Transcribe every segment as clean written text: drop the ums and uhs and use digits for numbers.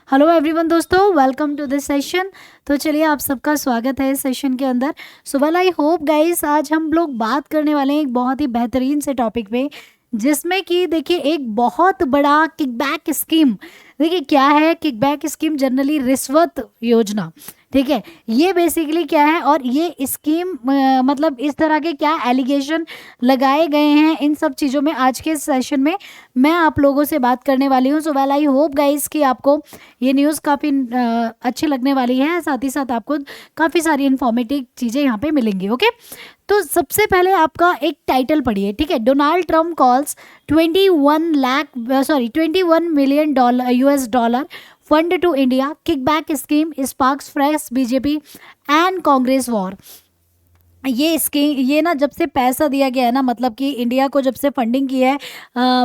Hello everyone दोस्तों, welcome to this session. तो चलिए आप सबका स्वागत है इस सेशन के अंदर। So well I hope guys, आज हम लोग बात करने वाले हैं एक बहुत ही बेहतरीन से टॉपिक पे, जिसमें कि देखिए एक बहुत बड़ा किकबैक स्कीम। देखिए क्या है किकबैक स्कीम? जनरली रिश्वत योजना। ठीक है, ये बेसिकली क्या है और ये स्कीम मतलब इस तरह के क्या एलिगेशन लगाए गए हैं, इन सब चीज़ों में आज के सेशन में मैं आप लोगों से बात करने वाली हूँ। So well I hope guys कि आपको ये न्यूज़ काफ़ी अच्छी लगने वाली है, साथ ही साथ आपको काफ़ी सारी इन्फॉर्मेटिव चीज़ें यहाँ पे मिलेंगी। ओके, तो सबसे पहले आपका एक टाइटल पढ़िए। ठीक है, Donald Trump calls 21 million dollar US fund to India, kickback scheme sparks fresh BJP and Congress war. ये स्कीम, ये ना जब से पैसा दिया गया है ना, मतलब कि इंडिया को जब से फंडिंग की है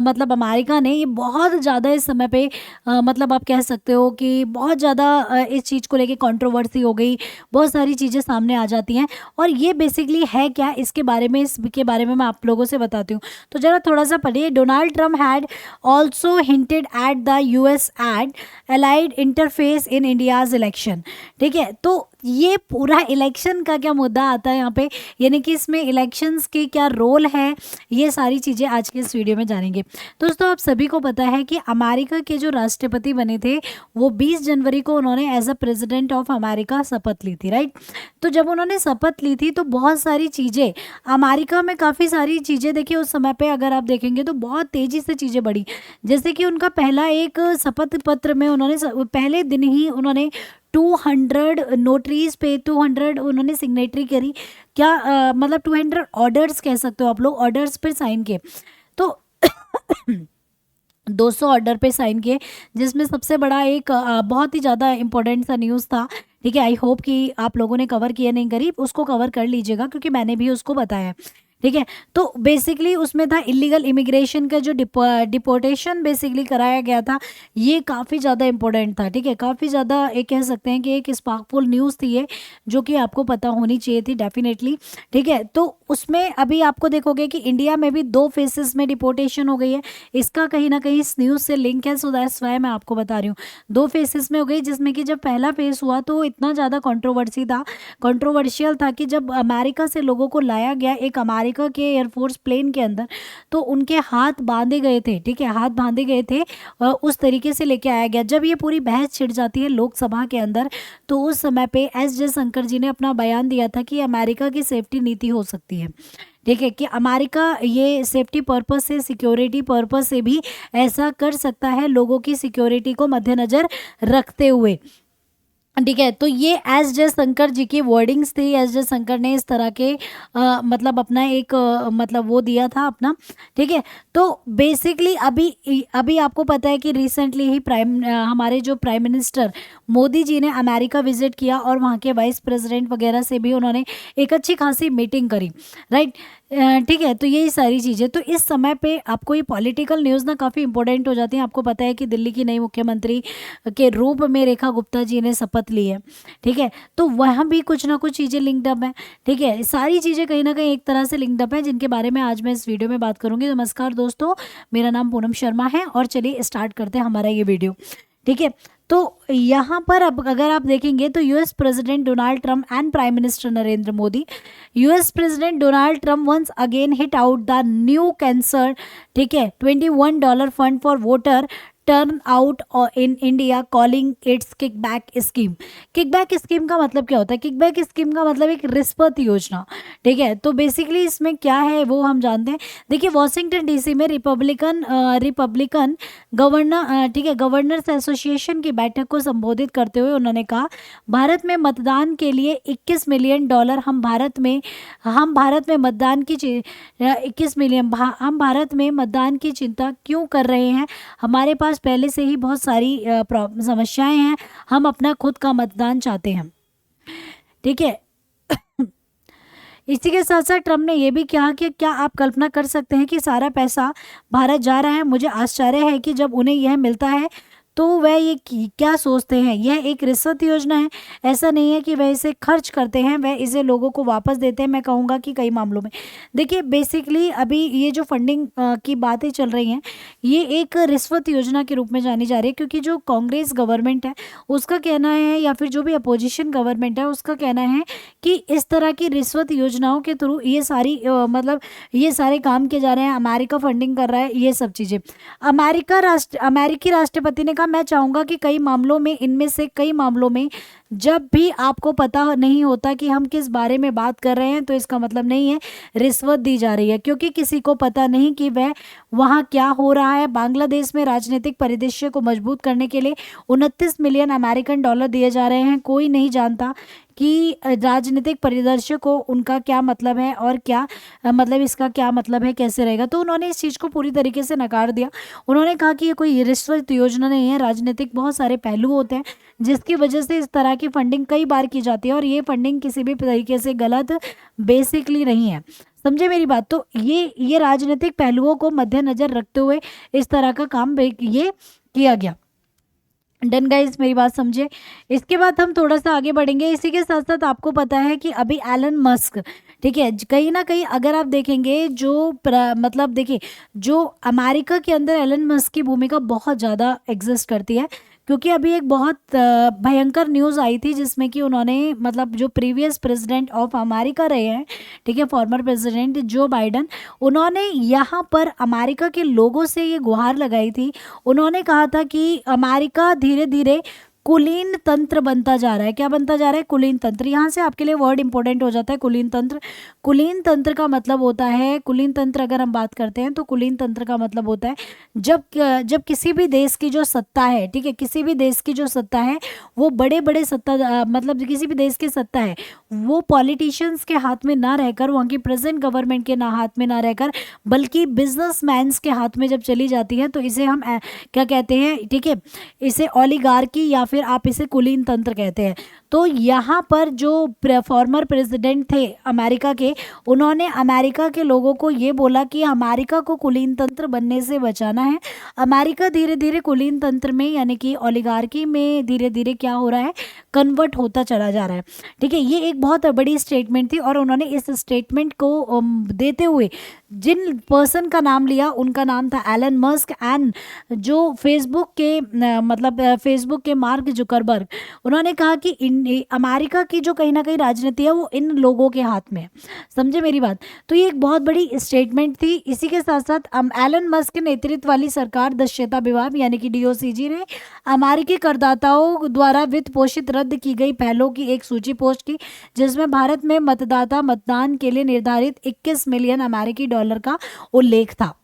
मतलब अमेरिका ने, ये बहुत ज़्यादा इस समय पे मतलब आप कह सकते हो कि बहुत ज़्यादा इस चीज़ को लेके कंट्रोवर्सी हो गई, बहुत सारी चीज़ें सामने आ जाती हैं। और ये बेसिकली है क्या, इसके बारे में मैं आप लोगों से बताती हूँ। तो ज़रा थोड़ा सा पढ़िए। Donald Trump had also hinted at the US aid allied interface in India's election. ठीक है, तो ये पूरा इलेक्शन का क्या मुद्दा आता है यहाँ पे, यानी कि इसमें इलेक्शंस के क्या रोल है, ये सारी चीज़ें आज के इस वीडियो में जानेंगे। दोस्तों आप सभी को पता है कि अमेरिका के जो राष्ट्रपति बने थे वो 20 जनवरी को उन्होंने as a president of America शपथ ली थी, राइट। तो जब उन्होंने शपथ ली थी तो बहुत सारी चीज़ें अमेरिका में, काफ़ी सारी चीज़ें देखिए उस समय पे अगर आप देखेंगे तो बहुत तेज़ी से चीज़ें बढ़ी। जैसे कि उनका पहला एक शपथ पत्र में उन्होंने पहले दिन ही उन्होंने 200 नोटरीज पे 200 उन्होंने सिग्नेटरी करी। क्या मतलब 200 ऑर्डर्स कह सकते हो आप लोग, ऑर्डर्स पे साइन किए। तो 200 ऑर्डर पे साइन किए, जिसमें सबसे बड़ा एक बहुत ही ज़्यादा इंपॉर्टेंट सा न्यूज़ था। ठीक है, आई होप कि आप लोगों ने कवर किया, नहीं करी उसको कवर कर लीजिएगा क्योंकि मैंने भी उसको बताया है। ठीक है, तो बेसिकली उसमें था इलीगल इमिग्रेशन का जो डिपोर्टेशन बेसिकली कराया गया था, ये काफ़ी ज़्यादा इंपॉर्टेंट था। ठीक है, काफ़ी ज़्यादा एक कह सकते हैं कि एक स्पार्कफुल न्यूज़ थी ये, जो कि आपको पता होनी चाहिए थी डेफिनेटली। ठीक है, तो उसमें अभी आपको देखोगे कि इंडिया में भी 2 फेसेस में डिपोर्टेशन हो गई है। इसका कहीं ना कहीं इस न्यूज़ से लिंक है, सो दैट्स वाई मैं आपको बता रही हूँ। 2 फेसेस में हो गई, जिसमें कि जब पहला फेस हुआ तो इतना ज़्यादा कंट्रोवर्शियल था कि जब अमेरिका से लोगों को लाया गया एक अमेरिका के एयरफोर्स प्लेन के अंदर, तो उनके हाथ बांधे गए थे। ठीक है, हाथ बांधे गए थे, उस तरीके से लेके आया गया। जब ये पूरी बहस छिड़ जाती है लोकसभा के अंदर, तो उस समय पे एस जयशंकर जी ने अपना बयान दिया था कि अमेरिका की सेफ्टी नीति हो सकती है। ठीक है, कि अमेरिका ये सेफ्टी पर्पस से, सिक्योरिटी पर्पस से भी ऐसा कर सकता है, लोगों की सिक्योरिटी को मद्देनज़र रखते हुए। ठीक है, तो ये एस जयशंकर जी की वर्डिंग्स थी। एस जयशंकर ने इस तरह के मतलब अपना एक मतलब वो दिया था अपना। ठीक है, तो बेसिकली अभी अभी आपको पता है कि रिसेंटली ही हमारे जो प्राइम मिनिस्टर मोदी जी ने अमेरिका विजिट किया और वहाँ के वाइस प्रेसिडेंट वगैरह से भी उन्होंने एक अच्छी खासी मीटिंग करी, राइट। ठीक है, तो यही सारी चीज़ें, तो इस समय पे आपको ये पॉलिटिकल न्यूज़ ना काफ़ी इंपॉर्टेंट हो जाती हैं। आपको पता है कि दिल्ली की नई मुख्यमंत्री के रूप में रेखा गुप्ता जी ने शपथ ली है। ठीक है, तो वहाँ भी कुछ ना कुछ चीज़ें लिंक्ड अप हैं। ठीक है, सारी चीज़ें कहीं ना कहीं एक तरह से लिंक्ड अप है, जिनके बारे में आज मैं इस वीडियो में बात करूँगी। नमस्कार दोस्तों, मेरा नाम पूनम शर्मा है और चलिए स्टार्ट करते हैं हमारा ये वीडियो। ठीक है, तो यहाँ पर अब अगर आप देखेंगे तो US president Donald Trump and prime minister Narendra Modi, US president Donald Trump once again hit out the new cancer. ठीक है, $21 fund for voter turn out in India calling its kickback scheme. Kickback scheme का मतलब क्या होता है? Kickback scheme का मतलब एक रिश्वत योजना। ठीक है, तो बेसिकली इसमें क्या है वो हम जानते हैं। देखिए वॉशिंगटन DC में रिपब्लिकन गवर्नर ठीक है, गवर्नर्स एसोसिएशन की बैठक को संबोधित करते हुए उन्होंने कहा, भारत में मतदान के लिए $21 मिलियन हम भारत में मतदान की 21 मिलियन हम भारत में मतदान की चिंता क्यों कर रहे हैं? हमारे पास पहले से ही बहुत सारी समस्याएं हैं, हम अपना खुद का मतदान चाहते हैं। ठीक है, इसी के साथ साथ ट्रम्प ने यह भी कहा कि क्या आप कल्पना कर सकते हैं कि सारा पैसा भारत जा रहा है? मुझे आश्चर्य है कि जब उन्हें यह मिलता है तो वह ये क्या सोचते हैं, यह एक रिश्वत योजना है। ऐसा नहीं है कि वह इसे खर्च करते हैं, वह इसे लोगों को वापस देते हैं। मैं कहूँगा कि कई मामलों में देखिए बेसिकली अभी ये जो फंडिंग की बातें चल रही हैं, ये एक रिश्वत योजना के रूप में जानी जा रही है, क्योंकि जो कांग्रेस गवर्नमेंट है उसका कहना है, या फिर जो भी अपोजिशन गवर्नमेंट है उसका कहना है कि इस तरह की रिश्वत योजनाओं के थ्रू ये सारी मतलब ये सारे काम किए जा रहे हैं, अमेरिका फंडिंग कर रहा है, ये सब चीज़ें। अमेरिकी राष्ट्रपति ने कहा, मैं चाहूँगा कि कई मामलों में, इनमें से कई मामलों में जब भी आपको पता नहीं होता कि हम किस बारे में बात कर रहे हैं, तो इसका मतलब नहीं है रिश्वत दी जा रही है, क्योंकि किसी को पता नहीं कि वह वहाँ क्या हो रहा है। बांग्लादेश में राजनीतिक परिदृश्य को मजबूत करने के लिए 29 मिलियन अमेरिकन डॉलर दिए जा रहे हैं। कोई नहीं जानता कि राजनीतिक परिदृश्य को उनका क्या मतलब है, और क्या मतलब इसका क्या मतलब है, कैसे रहेगा। तो उन्होंने इस चीज़ को पूरी तरीके से नकार दिया। उन्होंने कहा कि ये कोई रिश्वत योजना नहीं है, राजनीतिक बहुत सारे पहलू होते हैं जिसकी वजह से इस तरह की फंडिंग कई बार की जाती है, और ये फंडिंग किसी भी तरीके से गलत बेसिकली नहीं है। समझे मेरी बात। तो ये राजनीतिक पहलुओं को मद्देनजर रखते हुए इस तरह का काम ये किया गया। डन गाइस, मेरी बात समझे। इसके बाद हम थोड़ा सा आगे बढ़ेंगे। इसी के साथ साथ आपको पता है कि अभी एलन मस्क, ठीक है, कहीं ना कहीं अगर आप देखेंगे जो मतलब देखिए जो अमेरिका के अंदर एलन मस्क की भूमिका बहुत ज़्यादा एग्जिस्ट करती है, क्योंकि अभी एक बहुत भयंकर न्यूज़ आई थी जिसमें कि उन्होंने मतलब जो प्रीवियस प्रेसिडेंट ऑफ अमेरिका रहे हैं, ठीक है, फॉर्मर प्रेसिडेंट जो बाइडन, उन्होंने यहाँ पर अमेरिका के लोगों से ये गुहार लगाई थी। उन्होंने कहा था कि अमेरिका धीरे धीरे कुलीन तंत्र बनता जा रहा है। क्या बनता जा रहा है? कुलीन तंत्र। यहाँ से आपके लिए वर्ड इंपॉर्टेंट हो जाता है, कुलीन तंत्र। कुलीन तंत्र का मतलब होता है, कुलीन तंत्र अगर हम बात करते हैं तो कुलीन तंत्र का मतलब होता है जब किसी भी देश की जो सत्ता है, ठीक है, किसी भी देश की जो सत्ता है वो बड़े बड़े सत्ता मतलब किसी भी देश की सत्ता है वो पॉलिटिशियंस के हाथ में ना रहकर, वहाँ की प्रेजेंट गवर्नमेंट के ना हाथ में ना रहकर, बल्कि बिजनेसमैन्स के हाथ में जब चली जाती है, तो इसे हम क्या कहते हैं, ठीक है, इसे ओलिगार्की या फिर आप इसे कुलीन तंत्र कहते हैं। तो यहाँ पर जो फॉर्मर प्रेसिडेंट थे अमेरिका के, उन्होंने अमेरिका के लोगों को ये बोला कि अमेरिका को कुलीन तंत्र बनने से बचाना है। अमेरिका धीरे धीरे कुलीन तंत्र में यानी कि ओलिगार्की में धीरे धीरे क्या हो रहा है, कन्वर्ट होता चला जा रहा है। ठीक है, ये एक बहुत बड़ी स्टेटमेंट थी, और उन्होंने इस स्टेटमेंट को देते हुए जिन पर्सन का नाम लिया उनका नाम था एलन मस्क, एंड जो फेसबुक के मतलब फेसबुक के मार्क जुकरबर्ग। उन्होंने कहा कि अमेरिका की जो कहीं ना कहीं राजनीति है वो इन लोगों के हाथ में है। समझे मेरी बात। तो ये एक बहुत बड़ी स्टेटमेंट थी। इसी के साथ साथ एलन मस्क के नेतृत्व वाली सरकार दक्षता विभाग यानी कि DOCG ने अमेरिकी करदाताओं द्वारा वित्त पोषित रद्द की गई पहलों की एक सूची पोस्ट की, जिसमें भारत में मतदाता मतदान के लिए निर्धारित 21 मिलियन अमेरिकी डॉलर का उल्लेख था।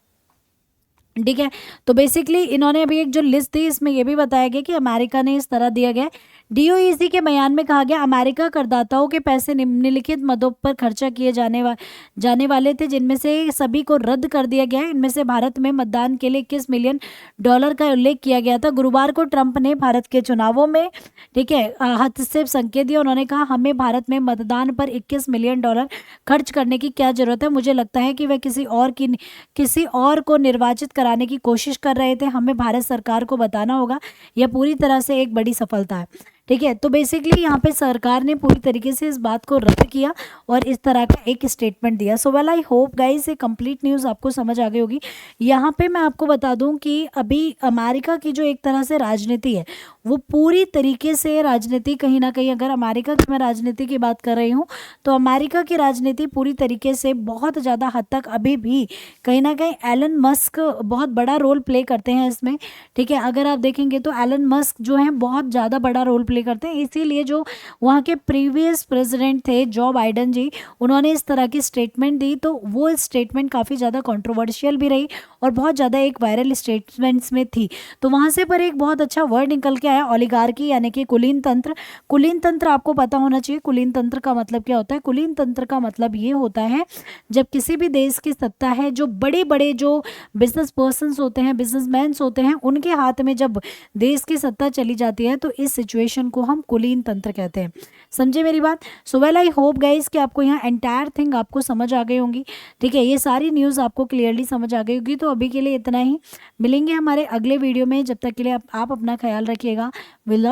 ठीक है, तो बेसिकली इन्होंने अभी एक जो लिस्ट थी इसमें यह भी बताया गया कि अमेरिका ने इस तरह दिया गया। DOEC के बयान में कहा गया, अमेरिका करदाताओं के पैसे निम्नलिखित मदों पर खर्चा किए जाने वाले थे, जिनमें से सभी को रद्द कर दिया गया है। इनमें से भारत में मतदान के लिए 21 मिलियन डॉलर का उल्लेख किया गया था। गुरुवार को ट्रंप ने भारत के चुनावों में, ठीक है, हस्तक्षेप संकेत दिया। उन्होंने कहा, हमें भारत में मतदान पर 21 मिलियन डॉलर खर्च करने की क्या जरूरत है। मुझे लगता है कि वह किसी और को निर्वाचित कराने की कोशिश कर रहे थे। हमें भारत सरकार को बताना होगा, यह पूरी तरह से एक बड़ी सफलता है। ठीक है, तो बेसिकली यहाँ पे सरकार ने पूरी तरीके से इस बात को रद्द किया और इस तरह का एक स्टेटमेंट दिया। So well, I hope guys ये कंप्लीट न्यूज़ आपको समझ आ गई होगी। यहाँ पे मैं आपको बता दूँ कि अभी अमेरिका की जो एक तरह से राजनीति है वो पूरी तरीके से राजनीति कहीं ना कहीं, अगर अमेरिका की मैं राजनीति की बात कर रही हूँ तो अमेरिका की राजनीति पूरी तरीके से बहुत ज़्यादा हद तक अभी भी कहीं ना कहीं एलन मस्क बहुत बड़ा रोल प्ले करते हैं इसमें। ठीक है, अगर आप देखेंगे तो एलन मस्क जो है बहुत ज़्यादा बड़ा रोल प्ले करते हैं। इसीलिए जो वहाँ के प्रीवियस प्रेसिडेंट थे जो बाइडन जी, उन्होंने इस तरह की स्टेटमेंट दी, तो वो स्टेटमेंट काफ़ी ज़्यादा कंट्रोवर्शियल भी रही और बहुत ज़्यादा एक वायरल स्टेटमेंट्स में थी। तो वहाँ से पर एक बहुत अच्छा वर्ड निकल के आया, ओलिगार्की यानी कि कुलीन तंत्र। कुलीन तंत्र आपको पता होना चाहिए, कुलीन तंत्र का मतलब क्या होता है। कुलीन तंत्र का मतलब ये होता है जब किसी भी देश की सत्ता है, जो बड़े बड़े जो बिजनेस पर्सन्स होते हैं, बिजनेसमैन होते हैं, उनके हाथ में जब देश की सत्ता चली जाती है तो इस सिचुएशन सर्कुलेशन को हम कुलीन तंत्र कहते हैं। समझे मेरी बात? So well I hope guys कि आपको यहाँ एंटायर थिंग आपको समझ आ गई होंगी। ठीक है, ये सारी न्यूज़ आपको क्लियरली समझ आ गई होगी। तो अभी के लिए इतना ही, मिलेंगे हमारे अगले वीडियो में। जब तक के लिए आप अपना ख्याल रखिएगा। विल